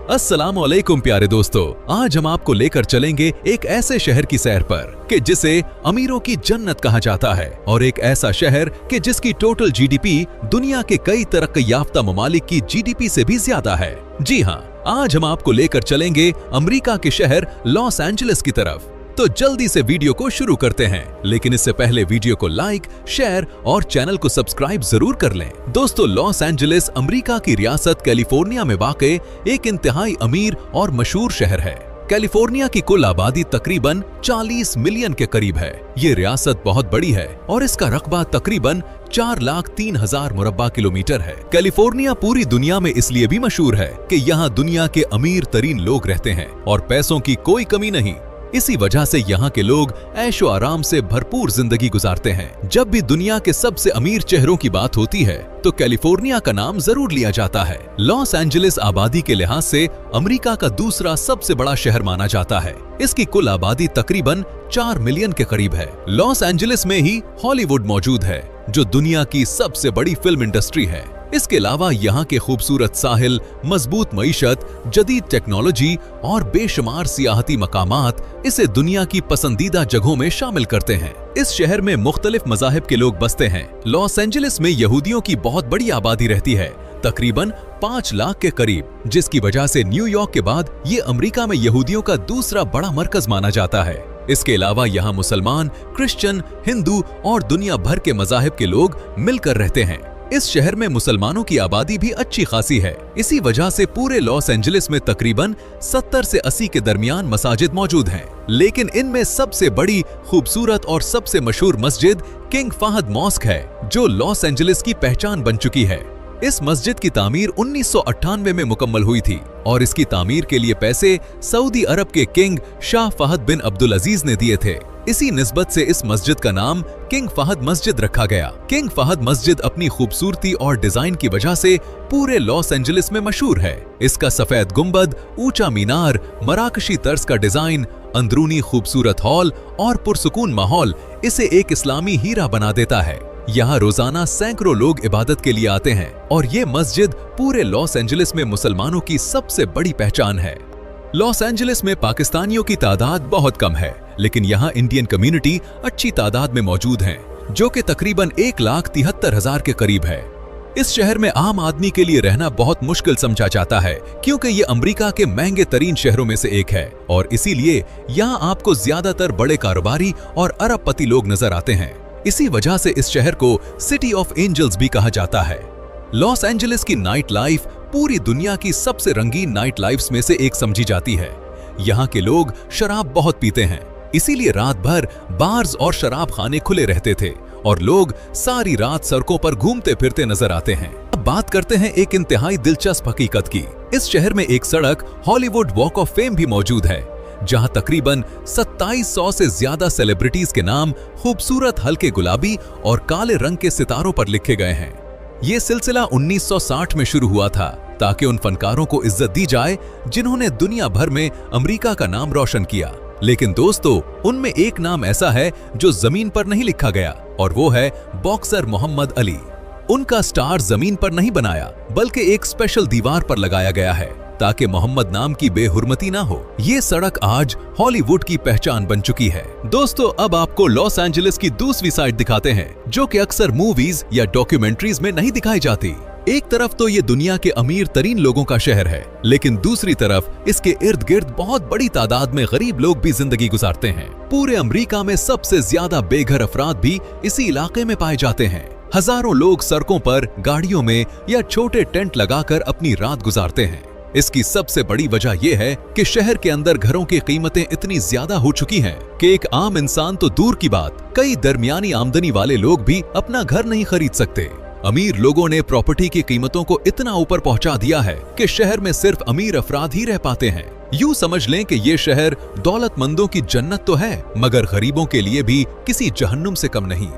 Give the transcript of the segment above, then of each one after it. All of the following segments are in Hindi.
अस्सलामुअलैकुम प्यारे दोस्तों, आज हम आपको लेकर चलेंगे एक ऐसे शहर की सैर पर कि जिसे अमीरों की जन्नत कहा जाता है और एक ऐसा शहर कि जिसकी टोटल जीडीपी दुनिया के कई तरक्की याफ्ता ममालिक की जीडीपी से भी ज्यादा है। जी हाँ, आज हम आपको लेकर चलेंगे अमेरिका के शहर लॉस एंजलिस की तरफ। तो जल्दी से वीडियो को शुरू करते हैं, लेकिन इससे पहले वीडियो को लाइक, शेयर और चैनल को सब्सक्राइब जरूर कर लें। दोस्तों, लॉस एंजलिस अमेरिका की रियासत कैलिफोर्निया में वाक़े एक इंतहाई अमीर और मशहूर शहर है। कैलिफोर्निया की कुल आबादी तकरीबन 40 मिलियन के करीब है। ये रियासत बहुत बड़ी है और इसका रकबा तकरीबन 4,03,000 मुरब्बा किलोमीटर है। कैलिफोर्निया पूरी दुनिया में इसलिए भी मशहूर है कि यहाँ दुनिया के अमीर तरीन लोग रहते हैं और पैसों की कोई कमी नहीं। इसी वजह से यहाँ के लोग ऐशो आराम से भरपूर जिंदगी गुजारते हैं। जब भी दुनिया के सबसे अमीर चेहरों की बात होती है तो कैलिफोर्निया का नाम जरूर लिया जाता है। लॉस एंजलिस आबादी के लिहाज से अमेरिका का दूसरा सबसे बड़ा शहर माना जाता है। इसकी कुल आबादी तकरीबन 4 मिलियन के करीब है। लॉस एंजलिस में ही हॉलीवुड मौजूद है, जो दुनिया की सबसे बड़ी फिल्म इंडस्ट्री है। इसके अलावा यहाँ के खूबसूरत साहिल, मजबूत मईशत, जदीद टेक्नोलॉजी और बेशुमार सियाहती मकामात इसे दुनिया की पसंदीदा जगहों में शामिल करते हैं। इस शहर में मुख्तलिफ मज़ाहिब के लोग बसते हैं। लॉस एंजलिस में यहूदियों की बहुत बड़ी आबादी रहती है, तकरीबन 5 लाख के करीब, जिसकी वजह से न्यूयॉर्क के बाद ये अमेरिका में यहूदियों का दूसरा बड़ा मरकज माना जाता है। इसके अलावा यहाँ मुसलमान, क्रिश्चियन, हिंदू और दुनिया भर के मज़ाहिब के लोग मिलकर रहते हैं। इस शहर में मुसलमानों की आबादी भी अच्छी खासी है। इसी वजह से पूरे लॉस एंजलिस में तकरीबन 70 से 80 के दरमियान मसाजिद मौजूद हैं। लेकिन इनमें सबसे बड़ी, खूबसूरत और सबसे मशहूर मस्जिद किंग फहद मॉस्क है, जो लॉस एंजलिस की पहचान बन चुकी है। इस मस्जिद की तामीर 1998 में मुकम्मल हुई थी और इसकी तामीर के लिए पैसे सऊदी अरब के किंग शाह फहद बिन अब्दुल अजीज ने दिए थे। इसी निस्बत से इस मस्जिद का नाम किंग फहद मस्जिद रखा गया। किंग फहद मस्जिद अपनी खूबसूरती और डिजाइन की वजह से पूरे लॉस एंजलिस में मशहूर है। इसका सफेद गुंबद, ऊंचा मीनार, मराकशी तर्ज का डिजाइन, अंदरूनी खूबसूरत हॉल और पुरसुकून माहौल इसे एक इस्लामी हीरा बना देता है। यहाँ रोजाना सैकड़ों लोग इबादत के लिए आते हैं और ये मस्जिद पूरे लॉस एंजलिस में मुसलमानों की सबसे बड़ी पहचान है। लॉस एंजलिस में पाकिस्तानियों की तादाद बहुत कम है, लेकिन यहाँ इंडियन कम्युनिटी अच्छी तादाद में मौजूद है, जो कि तकरीबन 1,73,000 के करीब है। इस शहर में आम आदमी के लिए रहना बहुत मुश्किल समझा जाता है, क्योंकि ये अमेरिका के महंगे तरीन शहरों में से एक है और इसीलिए यहाँ आपको ज्यादातर बड़े कारोबारी और अरबपति लोग नजर आते हैं। इसी वजह से इस शहर को सिटी ऑफ एंजल्स भी कहा जाता है। लॉस एंजलिस की नाइट लाइफ पूरी दुनिया की सबसे रंगीन नाइट लाइफ्स में से एक समझी जाती है। यहाँ के लोग शराब बहुत पीते हैं, इसीलिए रात भर बार्स और शराब खाने खुले रहते थे और लोग सारी रात सड़कों पर घूमते फिरते नजर आते हैं। अब बात करते हैं एक इंतहाई दिलचस्प हकीकत की। इस शहर में एक सड़क हॉलीवुड वॉक ऑफ फेम भी मौजूद है, जहां तकरीबन 2700 से ज्यादा सेलिब्रिटीज के नाम खूबसूरत हल्के गुलाबी और काले रंग के सितारों पर लिखे गए हैं। ये सिलसिला 1960 में शुरू हुआ था ताकि उन फनकारों को इज्जत दी जाए जिन्होंने दुनिया भर में अमेरिका का नाम रोशन किया। लेकिन दोस्तों, उनमें एक नाम ऐसा है जो जमीन पर नहीं लिखा गया और वो है बॉक्सर मोहम्मद अली। उनका स्टार जमीन पर नहीं बनाया बल्कि एक स्पेशल दीवार पर लगाया गया है ताकि मोहम्मद नाम की बेहुरमती ना हो। ये सड़क आज हॉलीवुड की पहचान बन चुकी है। दोस्तों, अब आपको लॉस एंजलिस की दूसरी साइड दिखाते हैं, जो कि अक्सर मूवीज या डॉक्यूमेंट्रीज में नहीं दिखाई जाती। एक तरफ तो ये दुनिया के अमीर तरीन लोगों का शहर है, लेकिन दूसरी तरफ इसके इर्द गिर्द बहुत बड़ी तादाद में गरीब लोग भी जिंदगी गुजारते हैं। पूरे अमेरिका में सबसे ज्यादा बेघर अफराद भी इसी इलाके में पाए जाते हैं। हजारों लोग सड़कों पर, गाड़ियों में या छोटे टेंट लगाकर अपनी रात गुजारते हैं। इसकी सबसे बड़ी वजह यह है कि शहर के अंदर घरों की कीमतें इतनी ज्यादा हो चुकी हैं कि एक आम इंसान तो दूर की बात, कई दरमियानी आमदनी वाले लोग भी अपना घर नहीं खरीद सकते। अमीर लोगों ने प्रॉपर्टी की कीमतों को इतना ऊपर पहुंचा दिया है कि शहर में सिर्फ अमीर अफराद ही रह पाते हैं। यूं समझ लें कि ये शहर दौलतमंदों की जन्नत तो है, मगर गरीबों के लिए भी किसी जहन्नुम से कम नहीं।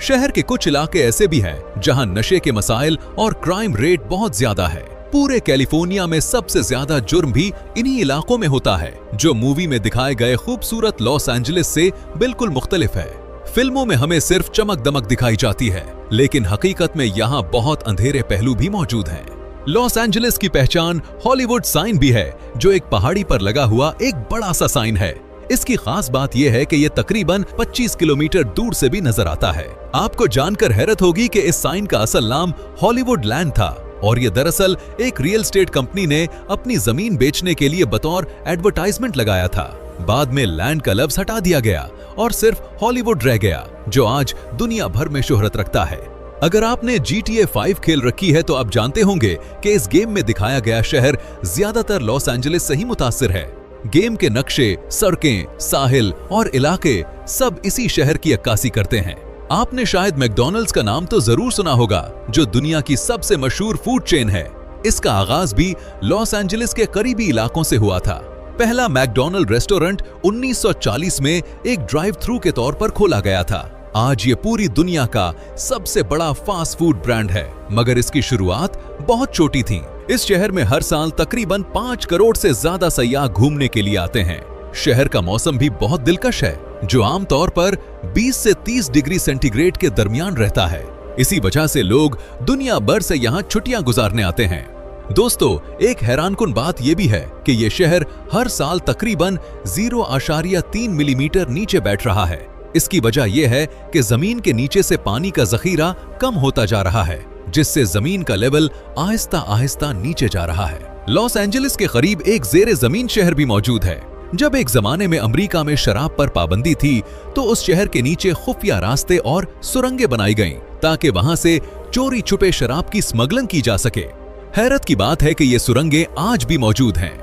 शहर के कुछ इलाके ऐसे भी हैं जहां नशे के मसाइल और क्राइम रेट बहुत ज्यादा है। पूरे कैलिफोर्निया में सबसे ज्यादा जुर्म भी इन्हीं इलाकों में होता है, जो मूवी में दिखाए गए खूबसूरत लॉस एंजलिस से बिल्कुल मुख्तलिफ है। फिल्मों में हमें सिर्फ चमक दमक दिखाई जाती है, लेकिन हकीकत में यहाँ बहुत अंधेरे पहलू भी मौजूद हैं। लॉस एंजलिस की पहचान हॉलीवुड साइन भी है, जो एक पहाड़ी पर लगा हुआ एक बड़ा सा साइन है। इसकी खास बात यह है कि यह तकरीबन 25 किलोमीटर दूर से भी नजर आता है। आपको जानकर हैरत होगी कि इस साइन का असल नाम हॉलीवुड लैंड था और ये दरअसल एक रियल एस्टेट कंपनी ने अपनी जमीन बेचने के लिए बतौर एडवर्टाइजमेंट लगाया था। बाद में लैंड का लफ्ज हटा दिया गया और सिर्फ हॉलीवुड रह गया, जो आज दुनिया भर में शोहरत रखता है। अगर आपने GTA 5 खेल रखी है तो आप जानते होंगे कि इस गेम में दिखाया गया शहर ज्यादातर लॉस एंजलिस से ही मुतासिर है। गेम के नक्शे, सड़कें, साहिल और इलाके सब इसी शहर की अक्कासी करते हैं। आपने शायद मैकडॉनल्ड्स का नाम तो जरूर सुना होगा, जो दुनिया की सबसे मशहूर फूड चेन है। इसका आगाज भी लॉस एंजलिस के करीबी इलाकों से हुआ था। पहला मैकडॉनल्ड रेस्टोरेंट 1940 में एक ड्राइव थ्रू के तौर पर खोला गया था। आज ये पूरी दुनिया का सबसे बड़ा फास्ट फूड ब्रांड है, मगर इसकी शुरुआत बहुत छोटी थी। इस शहर में हर साल तकरीबन 5 करोड़ से ज्यादा सयाह घूमने के लिए आते हैं। शहर का मौसम भी बहुत दिलकश है, जो आमतौर पर 20 से 30 डिग्री सेंटीग्रेड के दरमियान रहता है। इसी वजह से लोग दुनिया भर से यहाँ छुट्टियां गुजारने आते हैं। दोस्तों, एक हैरानकुन बात यह भी है कि यह शहर हर साल तकरीबन 0.3 मिलीमीटर नीचे बैठ रहा है। इसकी वजह यह है कि जमीन के नीचे से पानी का जखीरा कम होता जा रहा है, जिससे जमीन का लेवल आहिस्ता आहिस्ता नीचे जा रहा है। लॉस एंजलिस के करीब एक जेरे जमीन शहर भी मौजूद है। जब एक जमाने में अमेरिका में शराब पर पाबंदी थी, तो उस शहर के नीचे खुफिया रास्ते और सुरंगें बनाई गईं, ताकि वहां से चोरी छुपे शराब की स्मगलिंग की जा सके। हैरत की बात है कि ये सुरंगें आज भी मौजूद हैं।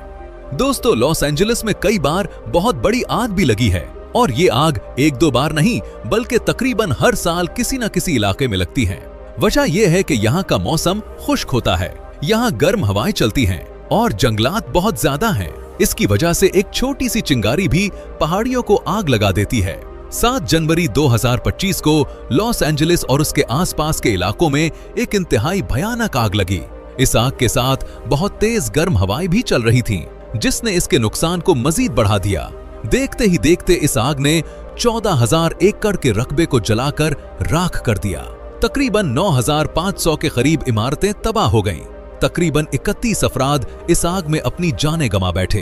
दोस्तों, लॉस एंजलिस में कई बार बहुत बड़ी आग भी लगी है, और ये आग एक दो बार नहीं बल्कि तकरीबन हर साल किसी न किसी इलाके में लगती है। वजह यह है कि यहाँ का मौसम खुश्क होता है, यहाँ गर्म हवाएं चलती हैं और जंगलात बहुत ज्यादा हैं। इसकी वजह से एक छोटी सी चिंगारी भी पहाड़ियों को आग लगा देती है। 7 जनवरी 2025 को लॉस एंजलिस और उसके आसपास के इलाकों में एक इंतहाई भयानक आग लगी। इस आग के साथ बहुत तेज गर्म हवाएं भी चल रही थीं, जिसने इसके नुकसान को मजीद बढ़ा दिया। देखते ही देखते इस आग ने 14,000 एकड़ के रकबे को जलाकर राख कर दिया। तकरीबन 9,500 के करीब इमारतें तबाह हो गईं। तकरीबन 31 अफराद इस आग में अपनी जानें गंवा बैठे।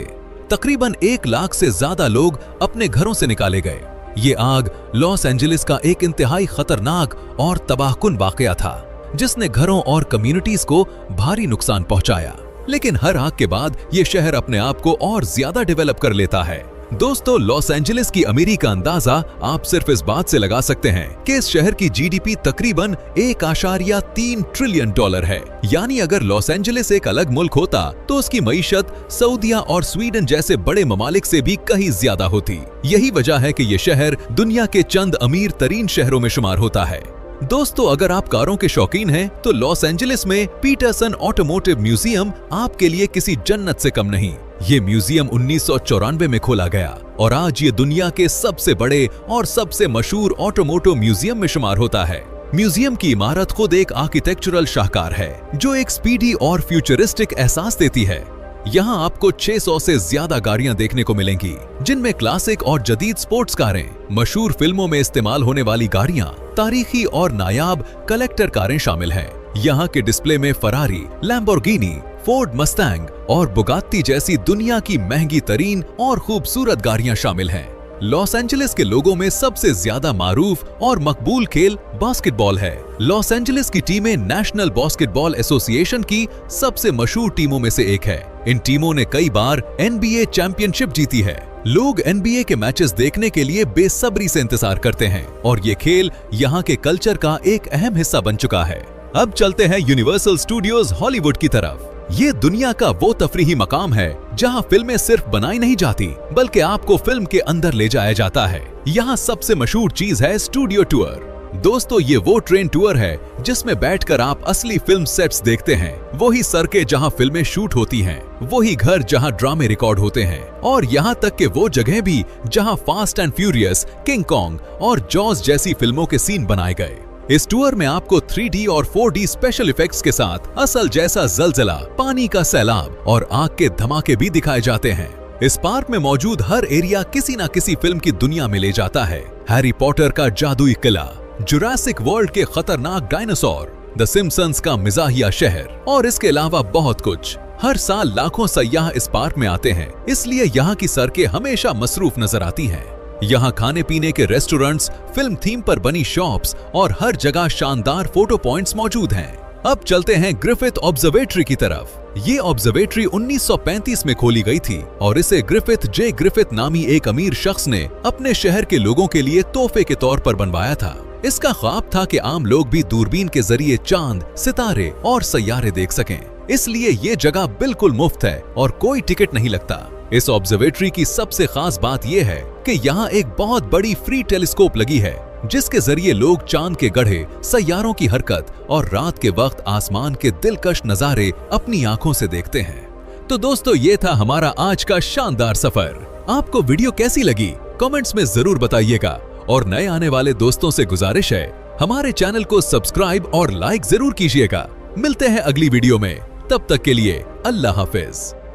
तकरीबन 1 लाख से ज्यादा लोग अपने घरों से निकाले गए। ये आग लॉस एंजलिस का एक इंतहाई खतरनाक और तबाहकुन वाकया था, जिसने घरों और कम्युनिटीज को भारी नुकसान पहुंचाया। लेकिन हर आग के बाद ये शहर अपने आप को और ज्यादा डेवलप कर लेता है। दोस्तों, लॉस एंजलिस की अमीरी का अंदाजा आप सिर्फ इस बात से लगा सकते हैं कि इस शहर की जीडीपी तकरीबन 1.3 ट्रिलियन डॉलर है। यानी अगर लॉस एंजलिस एक अलग मुल्क होता तो उसकी मईशत सऊदीया और स्वीडन जैसे बड़े ममालिक से भी कहीं ज्यादा होती। यही वजह है कि ये शहर दुनिया के चंद अमीर तरीन शहरों में शुमार होता है। दोस्तों, अगर आप कारों के शौकीन हैं तो लॉस एंजलिस में पीटरसन ऑटोमोटिव म्यूजियम आपके लिए किसी जन्नत से कम नहीं। ये म्यूजियम 1994 में खोला गया और आज ये दुनिया के सबसे बड़े और सबसे मशहूर ऑटोमोटिव म्यूजियम में शुमार होता है। म्यूजियम की इमारत खुद एक आर्किटेक्चरल शाहकार है, जो एक स्पीडी और फ्यूचरिस्टिक एहसास देती है। यहाँ आपको 600 से ज्यादा गाड़ियां देखने को मिलेंगी, जिनमें क्लासिक और जदीद स्पोर्ट्स कारें, मशहूर फिल्मों में इस्तेमाल होने वाली गाड़ियां, तारीखी और नायाब कलेक्टर कारें शामिल हैं। यहाँ के डिस्प्ले में फरारी, लैम्बोर्गिनी, फोर्ड मस्टैंग और बुगात्ती जैसी दुनिया की महंगी तरीन और खूबसूरत गाड़ियां शामिल हैं। लॉस एंजलिस के लोगों में सबसे ज्यादा मारूफ और मकबूल खेल बास्केटबॉल है। लॉस एंजलिस की टीमें नेशनल बास्केटबॉल एसोसिएशन की सबसे मशहूर टीमों में से एक है। इन टीमों ने कई बार NBA चैंपियनशिप जीती है। लोग NBA के मैचेस देखने के लिए बेसब्री से इंतजार करते हैं और ये खेल यहाँ के कल्चर का एक अहम हिस्सा बन चुका है। अब चलते हैं यूनिवर्सल स्टूडियोज हॉलीवुड की तरफ। ये दुनिया का वो तफरीही मकाम है जहाँ फिल्में सिर्फ बनाई नहीं जाती, बल्कि आपको फिल्म के अंदर ले जाया जाता है। यहाँ सबसे मशहूर चीज है स्टूडियो टूर। दोस्तों, ये वो ट्रेन टूर है जिसमें बैठकर आप असली फिल्म सेट्स देखते हैं, वही सड़कें जहाँ फिल्में शूट होती हैं, वही घर जहाँ ड्रामे रिकॉर्ड होते हैं, और यहाँ तक कि वो जगह भी जहाँ fast and furious, king Kong और जॉज जैसी फिल्मों के सीन बनाए गए। इस टूर में आपको 3D और 4D स्पेशल इफेक्ट्स के साथ असल जैसा जलजला, पानी का सैलाब और आग के धमाके भी दिखाए जाते हैं। इस पार्क में मौजूद हर एरिया किसी न किसी फिल्म की दुनिया में ले जाता है। हैरी पॉटर का जादुई किला, जुरासिक वर्ल्ड के खतरनाक डायनासोर, द सिम्पसंस का मिजाहिया शहर और इसके अलावा बहुत कुछ। हर साल लाखों सयाह इस पार्क में आते हैं, इसलिए यहाँ की सड़कें हमेशा मसरूफ नजर आती हैं। यहाँ खाने पीने के रेस्टोरेंट्स, फिल्म थीम पर बनी शॉप्स और हर जगह शानदार फोटो पॉइंट्स मौजूद हैं। अब चलते हैं ग्रिफिथ ऑब्जर्वेटरी की तरफ। ये ऑब्जर्वेटरी 1935 में खोली गई थी और इसे ग्रिफिथ जे ग्रिफिथ नामी एक अमीर शख्स ने अपने शहर के लोगों के लिए तोहफे के तौर पर बनवाया था। इसका ख्वाब था कि आम लोग भी दूरबीन के जरिए चांद, सितारे और सैयारे देख सकें। इसलिए ये जगह बिल्कुल मुफ्त है और कोई टिकट नहीं लगता। इस ऑब्जर्वेटरी की सबसे खास बात यह है कि यहाँ एक बहुत बड़ी फ्री टेलीस्कोप लगी है, जिसके जरिए लोग चांद के गढ़े, सैयारों की हरकत और रात के वक्त आसमान के दिलकश नजारे अपनी आंखों से देखते हैं। तो दोस्तों, ये था हमारा आज का शानदार सफर। आपको वीडियो कैसी लगी कमेंट्स में जरूर बताइएगा और नए आने वाले दोस्तों से गुजारिश है, हमारे चैनल को सब्सक्राइब और लाइक जरूर कीजिएगा। मिलते हैं अगली वीडियो में, तब तक के लिए अल्लाह हाफिज।